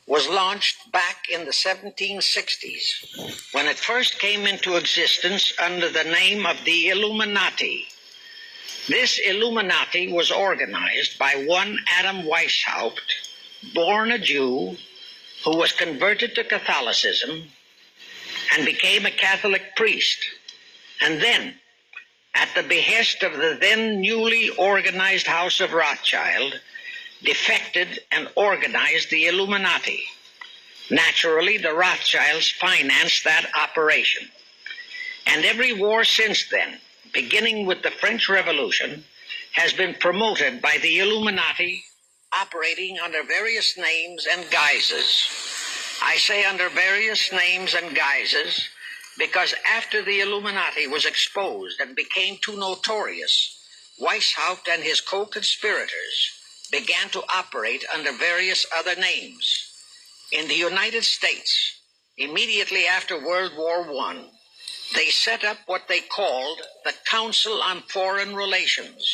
was launched back in the 1760s when it first came into existence under the name of the Illuminati. This Illuminati was organized by one Adam Weishaupt, born a Jew, who was converted to Catholicism and became a Catholic priest, and then, at the behest of the then newly organized House of Rothschild, defected and organized the Illuminati. Naturally, the Rothschilds financed that operation. And every war since then, beginning with the French Revolution, has been promoted by the Illuminati, operating under various names and guises. I say under various names and guises because after the Illuminati was exposed and became too notorious, Weishaupt and his co-conspirators began to operate under various other names. In the United States, immediately after World War I, they set up what they called the Council on Foreign Relations,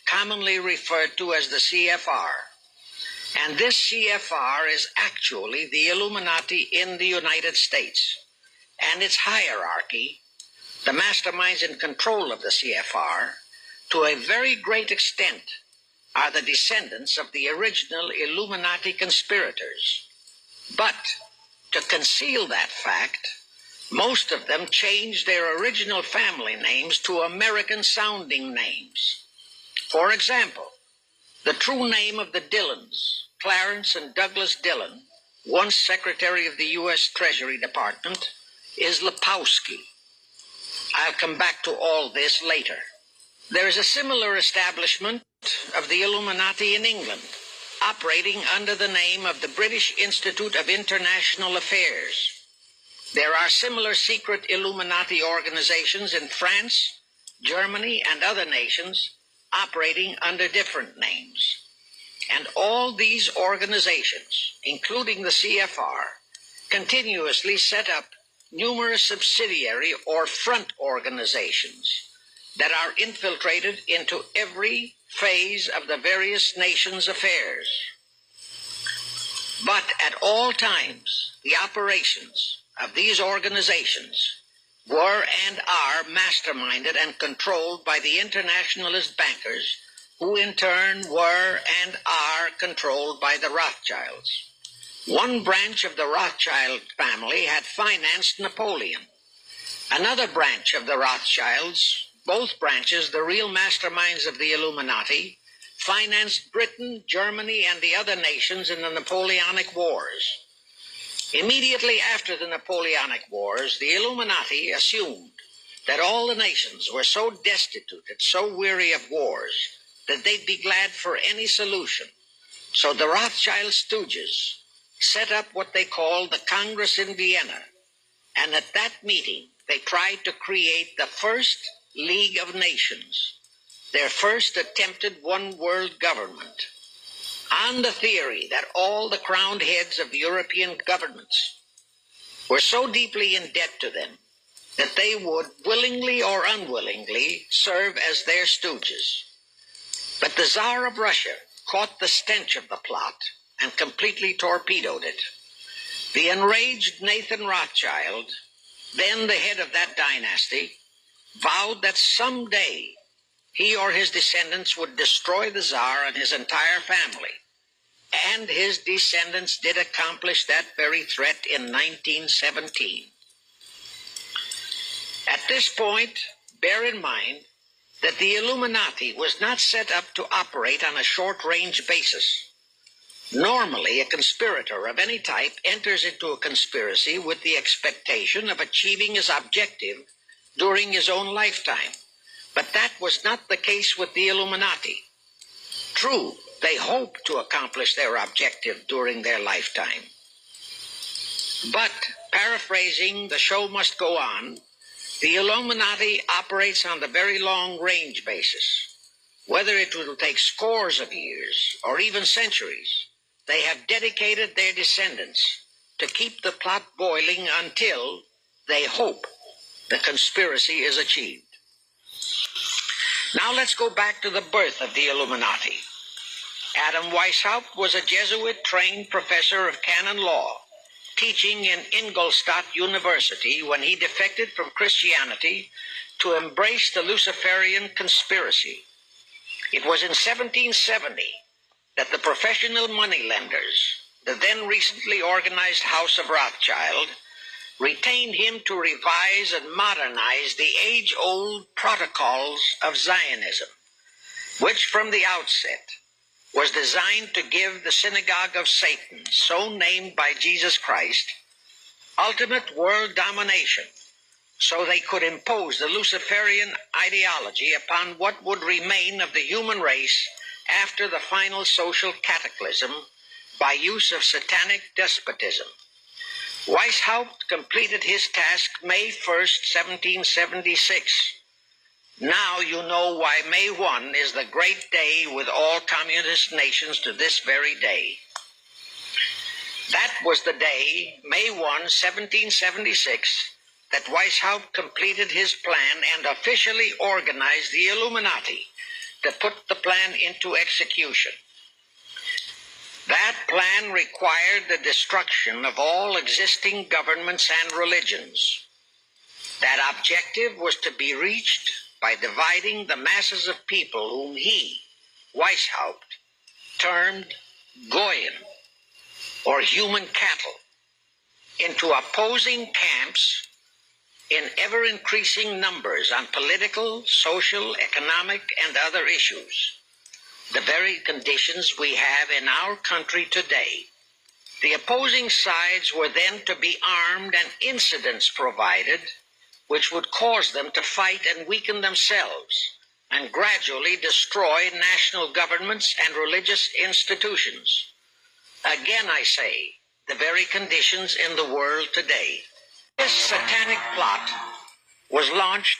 commonly referred to as the CFR. And this CFR is actually the Illuminati in the United States. And its hierarchy, the masterminds in control of the CFR, to a very great extent, are the descendants of the original Illuminati conspirators. But to conceal that fact, most of them changed their original family names to American-sounding names. For example, the true name of the Dillons, Clarence and Douglas Dillon, once Secretary of the U.S. Treasury Department, is Lepowski. I'll come back to all this later. There is a similar establishment of the Illuminati in England, operating under the name of the British Institute of International Affairs. There are similar secret Illuminati organizations in France, Germany, and other nations operating under different names. And all these organizations, including the CFR, continuously set up numerous subsidiary or front organizations that are infiltrated into every phase of the various nations' affairs. But at all times, the operations of these organizations were and are masterminded and controlled by the internationalist bankers, who in turn were and are controlled by the Rothschilds. One branch of the Rothschild family had financed Napoleon. Another branch of the Rothschilds, both branches the real masterminds of the Illuminati, financed Britain, Germany, and the other nations in the Napoleonic Wars. Immediately after the Napoleonic Wars, the Illuminati assumed that all the nations were so destitute and so weary of wars that they'd be glad for any solution. So the Rothschild stooges set up what they called the Congress in Vienna, and at that meeting they tried to create the first League of Nations, their first attempted one world government, on the theory that all the crowned heads of the European governments were so deeply in debt to them that they would willingly or unwillingly serve as their stooges. But the Tsar of Russia caught the stench of the plot and completely torpedoed it. The enraged Nathan Rothschild, then the head of that dynasty, vowed that someday he or his descendants would destroy the Tsar and his entire family. And his descendants did accomplish that very threat in 1917. At this point, bear in mind that the Illuminati was not set up to operate on a short-range basis. Normally, a conspirator of any type enters into a conspiracy with the expectation of achieving his objective during his own lifetime. But that was not the case with the Illuminati. True, they hoped to accomplish their objective during their lifetime. But, paraphrasing The Show Must Go On, the Illuminati operates on the very long-range basis. Whether it will take scores of years or even centuries, they have dedicated their descendants to keep the plot boiling until they hope the conspiracy is achieved. Now let's go back to the birth of the Illuminati. Adam Weishaupt was a Jesuit-trained professor of canon law, teaching in Ingolstadt University when he defected from Christianity to embrace the Luciferian conspiracy. It was in 1770 that the professional moneylenders, the then recently organized House of Rothschild, retained him to revise and modernize the age-old protocols of Zionism, which from the outset was designed to give the synagogue of Satan, so named by Jesus Christ, ultimate world domination, so they could impose the Luciferian ideology upon what would remain of the human race after the final social cataclysm by use of satanic despotism. Weishaupt completed his task May 1st, 1776. Now you know why May 1 is the great day with all communist nations to this very day. That was the day, May 1, 1776, that Weishaupt completed his plan and officially organized the Illuminati to put the plan into execution. That plan required the destruction of all existing governments and religions. That objective was to be reached by dividing the masses of people whom he, Weishaupt, termed Goyim, or human cattle, into opposing camps in ever-increasing numbers on political, social, economic, and other issues, the very conditions we have in our country today. The opposing sides were then to be armed and incidents provided which would cause them to fight and weaken themselves and gradually destroy national governments and religious institutions. Again, I say, the very conditions in the world today. This satanic plot was launched